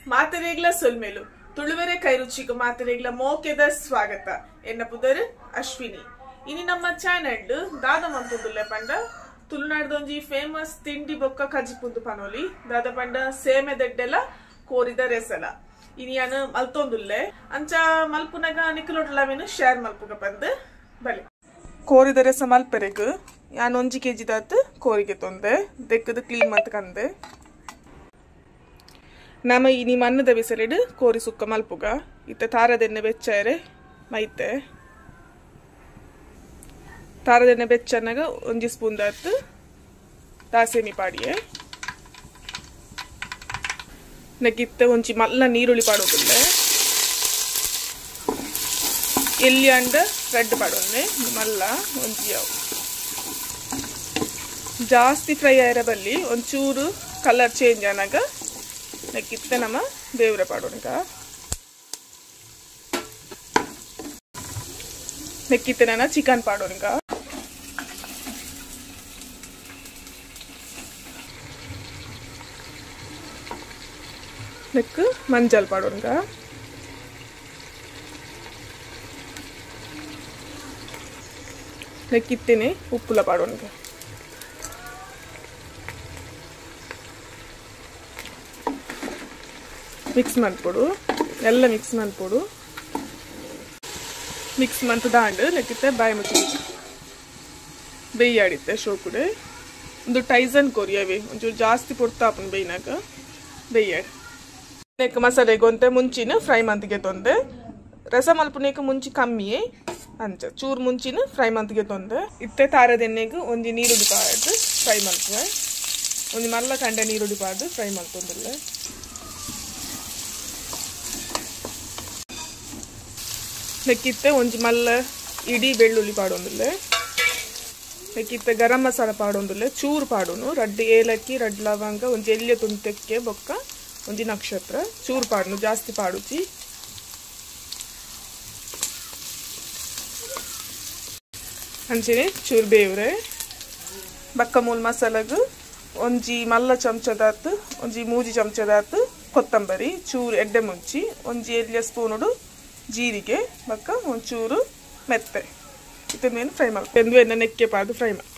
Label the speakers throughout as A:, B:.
A: ಮಾತೆರೆಗ್ಲ ಸೊಲ್ಮೆಲು ತುಳುವೆರೆ ಕೈರುಚಿಗೆ ಮಾತೆರೆಗ್ಲ ಮೋಕೆದ ಸ್ವಾಗತ ಎನ್ನ ಪುದರ್ ಅಶ್ವಿನಿ ಇನಿ ನಮ್ಮ ಚಾನೆಲ್ ದಾದ ಮಂತುಂದುಲ್ಲೆ ಪಂಡ ತುಳುನಾಡದೊಂಜಿ ಫೇಮಸ್ ತಿಂಡಿ ಬೊಕ್ಕ ಕಜಿಪುಂದು ಪನೋಲಿ ದಾದ ಪಂಡ ಸೇಮೆ ದೆಡ್ಡೆಲ ಕೋರಿದ ರೆಸಲ ಇನಿ ಯಾನು ಮಲ್ತೊಂದುಲ್ಲೆ ಅಂಚ ಮಲ್ಪುನಗ ನಿಕಲೋಟ್ಲವೇನು ಶೇರ್ ಮಲ್ಪುಗ ಪಂದ್ ಬಲೆ ಕೋರಿದ ರೆಸ ಮಲ್ಪೆರೆಗ್ ಯಾನು 1 kg ದಾತ್ ಕೋರಿಗೆ ತೊಂದೆ ದೆಕ್ಕದ ಕ್ಲೀನ್ ಮಂತ್ ಕಂದೆ ನಾಮ ಇನಿ ಮನ್ನದ ಬಿಸಲೆಡ್ ಕೋರಿ ಸುಕ್ಕ ಮಲ್ಪುಗ ಇತ್ತೆ ತಾರದೆಣ್ಣೆ ಬೆಚ್ಚರೆ ಮೈತೆ ತಾರದೆಣ್ಣೆ ಬೆಚ್ಚನಾಗ 1 ಸ್ಪೂನ್ ದಾತ್ ದಾಸೇನಿ ಪಾಡಿಯೆ ನೆಗಿತ್ತೆ ಒಂಚಿ ಮಲ್ಲ ನೀರುಳ್ಳಿ ಪಾಡೋದಿಲ್ಲ ಎಲ್ಲಿ ಅಂಡ ರೆಡ್ ಪಾಡೋನೆ ಮಲ್ಲ ಒಂಚಿ ಯಾವು ಜಾಸ್ತಿ ಫ್ರೈ ಆಯಿರಬಲ್ಲಿ ಒಂಚೂರು ಕಲರ್ ಚೇಂಜ್ ಆನಾಗ ನೆಕ್ಕಿತ್ತೆ ನಮ್ಮ ಬೇವ್ರೆ ಪಾಡೋಣಗ ನೆಕ್ಕಿತ್ತೆ ನನ್ನ ಚಿಕನ್ ಪಾಡೋಣಗ ನೆಕ್ಕು ಮಂಜಲ್ ಪಾಡೋಣಗ ನೆಕ್ಕಿತ್ತೇನೆ ಉಪ್ಪುಲ ಪಾಡೋಣಗ ಮಿಕ್ಸ್ ಮಾಡ್ಕೊಡು ಎಲ್ಲ ಮಿಕ್ಸ್ ಮಾಡ್ಕೊಡು ಮಿಕ್ಸ್ ಮಂತ್ ದಾಂಡು ನೆಕ್ಕಿತ್ತೆ ಬಾಯಿ ಮುಚ್ಚಿ ಬೇಯಾಡಿತ್ತೆ ಶೋಕುಡೆ ಒಂದು ಟೈಸನ್ ಕೊರಿಯವೆ ಒಂಚೂರು ಜಾಸ್ತಿ ಪೊಡ್ತಾಪನ್ ಬೇಯ್ನಾಗ ಬೇಯಾಡಿ ನೆಕ್ ಮಸಾಲೆಗೊಂತೆ ಮುಂಚಿನ ಫ್ರೈ ಮಂತಿಗೆ ತೊಂದೆ ರಸ ಮಲ್ಪುನೇಕ ಮುಂಚಿ ಕಮ್ಮಿಯೇ ಅಂಚ ಚೂರು ಮುಂಚಿನ ಫ್ರೈ ಮಂತಿಗೆ ತೊಂದೆ ಇತ್ತೆ ತಾರದೆಣ್ಣೆಗೆ ಒಂಜಿ ನೀರುಳ್ಳಿ ಪಾಡ್ದು ಫ್ರೈ ಮಲ್ಪುವೆ ಒಂಜಿ ಮಲ್ಲ ಕಂಡೆ ನೀರುಳ್ಳಿ ಪಾಡ್ದು ಫ್ರೈ ಮಲ್ತೊಂದಿಲ್ಲ ನೆಕ್ಕಿತ್ತೆ ಒಂಜಿ ಮಲ್ಲ ಇಡೀ ಬೆಳ್ಳುಳ್ಳಿ ಪಾಡೊಂದುಲ್ಲೆ ನೆಕ್ಕಿತ್ತೆ ಗರಂ ಮಸಾಲ ಪಾಡೊಂದುಲ್ಲೆ ಚೂರು ಪಾಡೋನು ರಡ್ಡ್ ಏಲಕ್ಕಿ ರಡ್ಡ್ ಲವಂಗ ಒಂಜಿ ಎಲ್ಯ ತುಂತೆಕ್ಕೆ ಬೊಕ್ಕ ಒಂಜಿ ನಕ್ಷತ್ರ ಚೂರು ಪಾಡನು ಜಾಸ್ತಿ ಪಾಡುಚಿ ಅಂಚೆನೆ ಚೂರು ಬೇವ್ರೆ ಬಕ್ಕ ಮೂಲ ಮಸಾಲಗು ಒಂಜಿ ಮಲ್ಲ ಚಮಚದಾತ್ ಒಂಜಿ ಮೂಜಿ ಚಮಚದಾತ್ ಕೊತ್ತಂಬರಿ ಚೂರು ಎಡ್ಡೆ ಮುಂಚಿ ಒಂಜಿ ಎಲ್ಯ ಸ್ಪೂನುಡು ಜೀರಿಗೆ ಬಕ್ಕ ಒಂಚೂರು ಮೆತ್ತೆ ಇದನ್ನೇನು ಫ್ರೈ ಮಾಡ್ಬೇಕು ಎಂದು ಎಣ್ಣೆ ನೆಕ್ಕೆ ಪಾದು ಫ್ರೈ ಮಾಡ್ಬೇಕು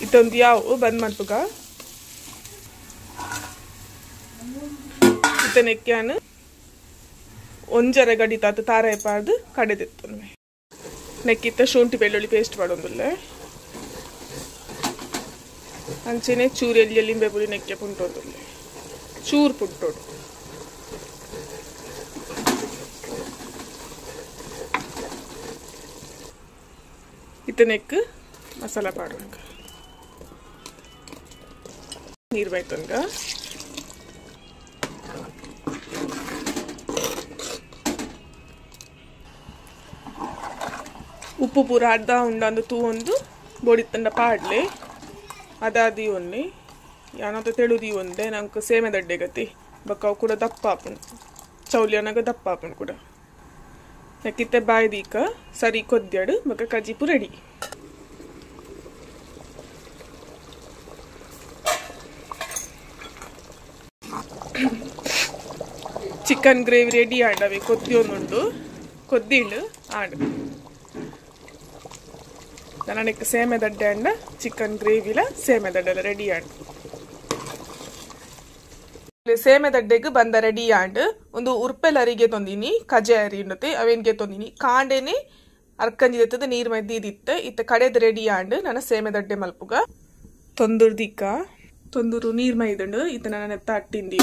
A: ಇದೊಂದು ಯಾವ ಬಂದ್ ಮಾಡ್ಬೇಕ ಇತ್ತ ನೆಕ್ಕ್ಯಾನು ಒಂಜರ ಗಡಿ ತಾತ ತಾರಾಯ ಪಾಡ್ದು ಕಡೆದಿತ್ತನ್ವೆ ನೆಕ್ಕಿತ್ತ ಶುಂಠಿ ಬೆಳ್ಳುಳ್ಳಿ ಪೇಸ್ಟ್ ಪಾಡೊಂದುಲ್ಲೆ ಅಂಚೆನೆ ಚೂರು ಎಲ್ಲಿ ಲಿಂಬೆ ಪುಡಿ ನೆಕ್ಕೆ ಪುಂಟೊಂದುಲ್ಲೆ ಚೂರು ಪುಂಟೋಡು ಇತ್ತ ನೆಕ್ ಮಸಾಲ ಪಾಡೋಣ ನೀರು ಬೈತನ್ಗ ಉಪ್ಪು ಪೂರ ಅರ್ಧ ಉಂಡಂದು ತೂವೊಂದು ಬೋಡಿತ್ತಂಡ ಪಾಡ್ಲೆ ಅದಾದಿ ಒನ್ನೆ ಯಾನಂತ ತೆಳುದಿ ಒಂದೆ ನಂಗೆ ಸೇಮೆ ದಡ್ಡೆ ಗತಿ ಬಕ್ಕ ಅವು ಕೂಡ ದಪ್ಪ ಆಪುಂಡು ಚೌಲಿ ಅನ್ನಾಗ ದಪ್ಪ ಆಪುಂಡು ಕೂಡ ನೆಕ್ಕಿತ್ತೆ ಬಾಯ್ದೀಕ ಸರಿ ಕೊದ್ಯಾಡು ಬಕ್ಕ ಕಜಿಪು ರೆಡಿ ಚಿಕನ್ ಗ್ರೇವಿ ರೆಡಿ ಆಂಡವೆ ಕೊದ್ದಿಯೊಂದುಂಡು ಕೊದ್ದಿಂಡು ಆಂಡು ನನಗೆ ಸೇಮೆ ದಡ್ಡೆ ಅಂಡ ಚಿಕನ್ ಗ್ರೇವಿಲ ಸೇಮೆ ದಡ್ಡೆಲ್ಲ ರೆಡಿ ಆಂಡ್ ಸೇಮೆ ದಡ್ಡೆಗೆ ಬಂದ ರೆಡಿ ಆಂಡ್ ಒಂದು ಉರ್ಪೆಲರಿಗೆ ತೊಂದಿನಿ ಕಜೆ ಅರಿ ಉಂಡತೆ ಅವೇನ್ಗೆ ತೊಂದಿನಿ ಕಾಂಡೆನೆ ಅರ್ಕಂಜಿದತ್ತದ ನೀರು ಮದ್ದಿದಿತ್ತೆ ಇತ್ತ ಕಡೆದ ರೆಡಿ ಆಂಡ್ ನನ್ನ ಸೇಮೆ ದಡ್ಡೆ ಮಲ್ಪುಗ ತೊಂದುರ್ದಿಕ್ಕ ತೊಂದೂರು ನೀರು ಮೈದಂಡು ಇತ್ತ ನನ್ನ ಎತ್ತ ಅಟ್ಟಿಂದಿ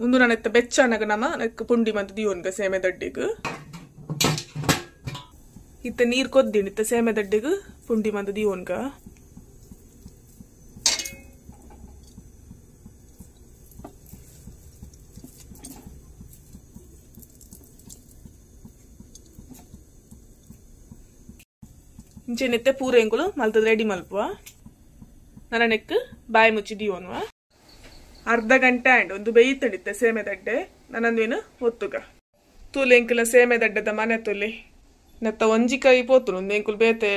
A: ಒಂದು ನನ್ನ ಎತ್ತ ಬೆಚ್ಚ ಅನ್ನಗ ನಮ್ಮ ನೆಕ್ ಪುಂಡಿ ಮದ್ದು ದಿಯೋನ್ಗ ಸೇಮೆ ದಡ್ಡೆಗೆ ಇತ್ತ ನೀರು ಕೊದ್ದಿಂಡು ಇತ್ತ ಸೇಮೆ ದಡ್ಡೆಗೆ ಪುಂಡಿ ಮಂದು ದಿಯೋನ್ಗ ಇಂಚೆನೆತ್ತೆ ಪೂರ ಎಂಕುಲು ಮಲ್ತದ ರೆಡಿ ಮಲ್ಪುವ ನನ್ನ ನೆಕ್ ಬಾಯಿ ಮುಚ್ಚಿ ದೀವನ್ವಾ ಅರ್ಧ ಗಂಟೆ ಆಂಡ್ ಒಂದು ಬೇಯ್ತಂಡಿತ್ತೆ ಸೇಮೆ ದಡ್ಡೆ ನನ್ನಂದೇನು ಒತ್ತುಗ ತೂಲೆ ಎಂಕುಲ ಸೇಮೆ ದಡ್ಡದ ಮನೆ ತುಲಿ ನತ್ತ ಒಂಜಿಕಾಯಿ ಪೋತುನು ಒಂದು ಎಂಕುಲ್ ಬೇತೆ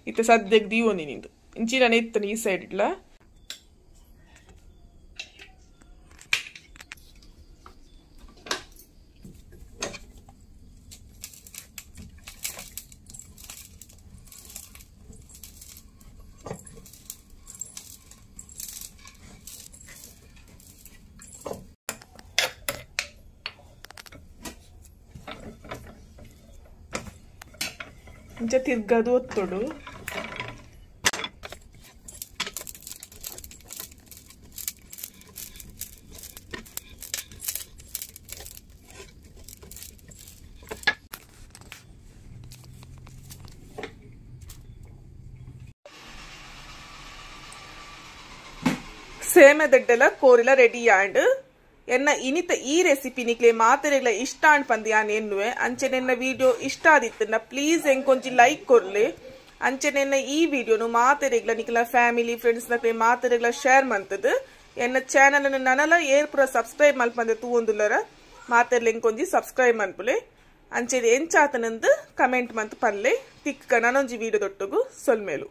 A: ಇತ್ತೆ ಸದ್ಯಕ್ಕೆ ದೀವೋನಿ ನಿಂದು ಇಂಚಿ ನಾನು ಇತ್ತನು ಈ ಸೈಡ್ ಇಡ್ಲ ಇಂಚ ತಿರ್ಗದು ಒತ್ತೊಡು ಸೇಮೆ ದಡ್ಡೆಲ ಕೋರಿಲ ರೆಡಿ ಆಂಡ್ ಎನ್ನ ಇನಿತ ಈ ರೆಸಿಪಿ ನಿಕ್ಲೆ ಮಾತೆರೆಗ್ಲ ಇಷ್ಟ ಅಂಡ್ ಪಂದ್ ಯಾನ್ ಎನ್ನುವೆ ಅಂಚೆನೆನ್ನ ವಿಡಿಯೋ ಇಷ್ಟ ಆದಿತ್ತನ್ನ ಪ್ಲೀಸ್ ಎಂಕೊಂಚಿ ಲೈಕ್ ಕೊರ್ಲಿ ಅಂಚೆನೆನ್ನ ಈ ವಿಡಿಯೋನು ಮಾತೆರೆಗ್ಲ ನಿಕ್ಲ ಫ್ಯಾಮಿಲಿ ಫ್ರೆಂಡ್ಸ್ ನಕ್ಲೆ ಮಾತೆರೆಗ್ಲ ಶೇರ್ ಮಂತದ್ ಎನ್ನ ಚಾನಲ್ ಅನ್ನು ನನಲ ಏರ್ಪುರ ಸಬ್ಸ್ಕ್ರೈಬ್ ಮಲ್ಪಂದೆ ತೂವೊಂದುಲ್ಲರ ಮಾತೆರ್ಲ ಎಂಕೊಂಜಿ ಸಬ್ಸ್ಕ್ರೈಬ್ ಮಲ್ಪುಲೆ ಅಂಚೆದು ಎಂಚಾತನಂದು ಕಮೆಂಟ್ ಮಂತ್ ಪಲ್ಲೆ ತಿಕ್ಕ ನನೊಂಜಿ ವಿಡಿಯೋ ದೊಟ್ಟುಗು ಸೊಲ್ಮೇಲು.